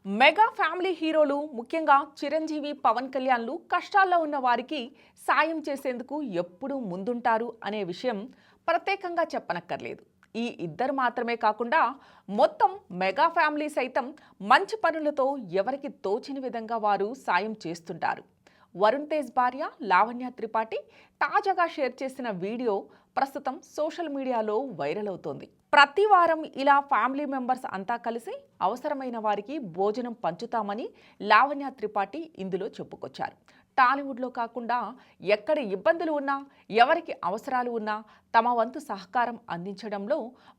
Mega family హీరోలు ముఖ్యంగా చిరంజీవి పవన్ కళ్యాణ్లు కష్టాల్లో ఉన్న వారికి సాయం చేసేందుకు ఎప్పుడూ ముందుంటారు అనే విషయం ప్రత్యేకంగా చెప్పనక్కర్లేదు. ఈ ఇద్దరు మాత్రమే కాకుండా మొత్తం మెగా ఫ్యామిలీ సైతం మంచి పనులతో ఎవరికి తోచిన విధంగా వారు సాయం చేస్తుంటారు. వరుణ్ తేజ్ భార్య లావణ్య త్రిపాఠి తాజాగా షేర్ చేసిన వీడియో ప్రస్తుతం సోషల్ మీడియాలో వైరల్ అవుతోంది. ప్రతి వారం ఇలా ఫ్యామిలీ మెంబర్స్ అంతా కలిసి అవసరమైన వారికి భోజనం పంచుతామని లావణ్య త్రిపాఠి ఇందులో చెప్పుకొచ్చారు. టాలీవుడ్లో కాకుండా ఎక్కడ ఇబ్బందులు ఉన్నా, ఎవరికి అవసరాలు ఉన్నా తమ వంతు సహకారం అందించడంలో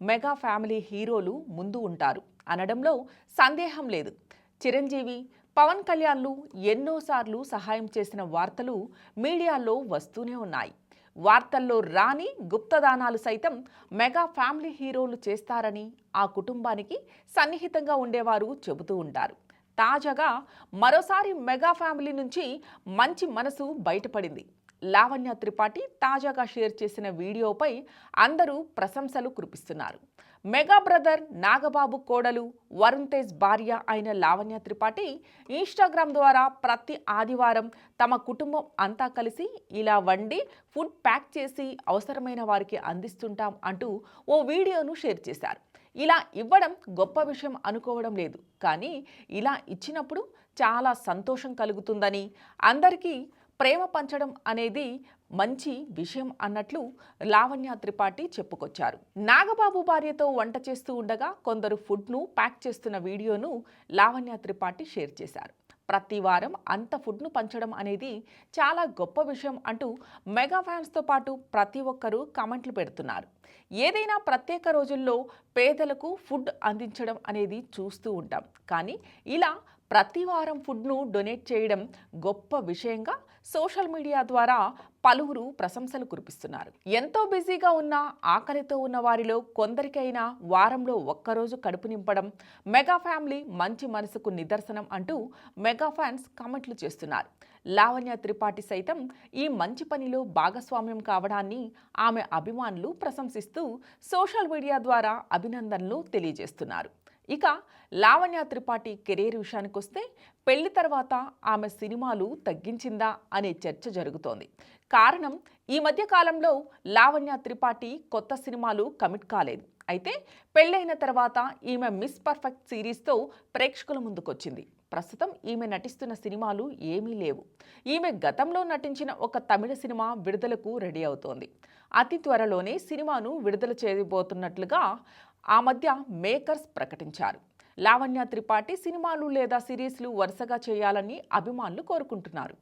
మెగా ఫ్యామిలీ హీరోలు ముందు ఉంటారు అనడంలో సందేహం లేదు. చిరంజీవి పవన్ కళ్యాణ్లు ఎన్నోసార్లు సహాయం చేసిన వార్తలు మీడియాలో వస్తూనే ఉన్నాయి. వార్తల్లో రాని గుప్తదానాలు సైతం మెగా ఫ్యామిలీ హీరోలు చేస్తారని ఆ కుటుంబానికి సన్నిహితంగా ఉండేవారు చెబుతూ ఉంటారు. తాజాగా మరోసారి మెగా ఫ్యామిలీ నుంచి మంచి మనసు బయటపడింది. లావణ్య త్రిపాఠి తాజాగా షేర్ చేసిన వీడియోపై అందరూ ప్రశంసలు కురిపిస్తున్నారు. మెగా బ్రదర్ నాగబాబు కోడలు వరుణ్ తేజ్ భార్య అయిన లావణ్య త్రిపాఠి ఇన్స్టాగ్రామ్ ద్వారా ప్రతి ఆదివారం తమ కుటుంబం అంతా కలిసి ఇలా వండి ఫుడ్ ప్యాక్ చేసి అవసరమైన వారికి అందిస్తుంటాం అంటూ ఓ వీడియోను షేర్ చేశారు. ఇలా ఇవ్వడం గొప్ప విషయం అనుకోవడం లేదు, కానీ ఇలా ఇచ్చినప్పుడు చాలా సంతోషం కలుగుతుందని, అందరికీ ప్రేమ పంచడం అనేది మంచి విషయం అన్నట్లు లావణ్య త్రిపాఠి చెప్పుకొచ్చారు. నాగబాబు భార్యతో వంట చేస్తూ ఉండగా కొందరు ఫుడ్ను ప్యాక్ చేస్తున్న వీడియోను లావణ్య త్రిపాఠి షేర్ చేశారు. ప్రతి వారం అంత ఫుడ్ను పంచడం అనేది చాలా గొప్ప విషయం అంటూ మెగా ఫ్యాన్స్తో పాటు ప్రతి ఒక్కరూ కామెంట్లు పెడుతున్నారు. ఏదైనా ప్రత్యేక రోజుల్లో పేదలకు ఫుడ్ అందించడం అనేది చూస్తూ ఉంటాం, కానీ ఇలా ప్రతి వారం ఫుడ్ను డొనేట్ చేయడం గొప్ప విషయంగా సోషల్ మీడియా ద్వారా పలువురు ప్రశంసలు కురిపిస్తున్నారు. ఎంతో బిజీగా ఉన్న ఆకలితో ఉన్న వారిలో కొందరికైనా వారంలో ఒక్కరోజు కడుపు నింపడం మెగా ఫ్యామిలీ మంచి మనసుకు నిదర్శనం అంటూ మెగా ఫ్యాన్స్ కామెంట్లు చేస్తున్నారు. లావణ్య త్రిపాఠి సైతం ఈ మంచి పనిలో భాగస్వామ్యం కావడాన్ని ఆమె అభిమానులు ప్రశంసిస్తూ సోషల్ మీడియా ద్వారా అభినందనలు తెలియజేస్తున్నారు. ఇక లావణ్య త్రిపాఠి కెరీర్ విషయానికొస్తే పెళ్లి తర్వాత ఆమె సినిమాలు తగ్గించిందా అనే చర్చ జరుగుతోంది. కారణం, ఈ మధ్య కాలంలో లావణ్య త్రిపాఠి కొత్త సినిమాలు కమిట్ కాలేదు. అయితే పెళ్ళైన తర్వాత ఈమె మిస్ పర్ఫెక్ట్ సిరీస్తో ప్రేక్షకుల ముందుకొచ్చింది. ప్రస్తుతం ఈమె నటిస్తున్న సినిమాలు ఏమీ లేవు. ఈమె గతంలో నటించిన ఒక తమిళ సినిమా విడుదలకు రెడీ అవుతోంది. అతి త్వరలోనే సినిమాను విడుదల చేయబోతున్నట్లుగా ఆ మధ్య మేకర్స్ ప్రకటించారు. లావణ్య త్రిపాఠి సినిమాలు లేదా సిరీస్లు వరుసగా చేయాలని అభిమానులు కోరుకుంటున్నారు.